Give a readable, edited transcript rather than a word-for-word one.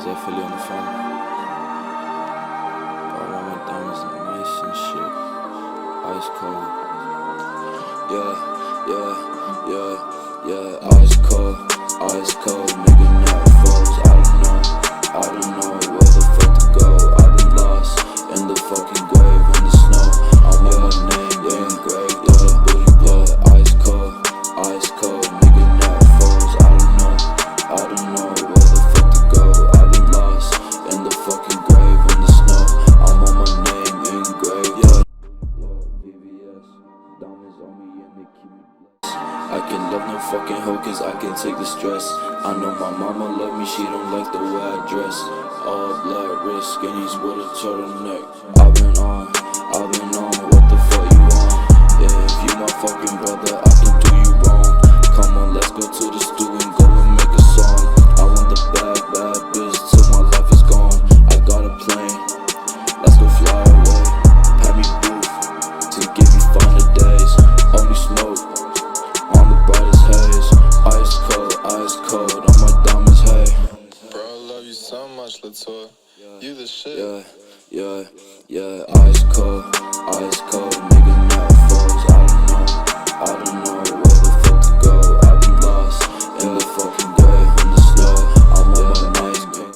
Zay Philly on the phone. But all my diamonds nice and shit. Ice cold. Yeah. Ice cold. Nigga not foes. I don't know where the fuck to go. I've been lost in the fucking grave in the snow. I'm on my name engraved on the booty blow. Ice cold. Nigga not foes. I don't know where the fuck to go. I've been lost in the fucking grave in the snow. I'm on my name engraved. VVS, diamonds on me and they keep me blessed. I can love no fucking hoe cause I can take the stress. I know my mama love me, she don't like the way I dress. All black wrist skinnies with a turtleneck. I've been on, what the fuck you on? Yeah, if you my fucking brother, I can do you wrong. Come on, let's go to the stew and go and make a song. I want the bad bitch till my life is gone. I got a plane, let's go fly away. Pat me booth to give me finer days. Only smoke on the brightest haze. Ice cold on my diamonds, hey. Bro, I love you so much, Latour. You the shit. Yeah. Ice cold.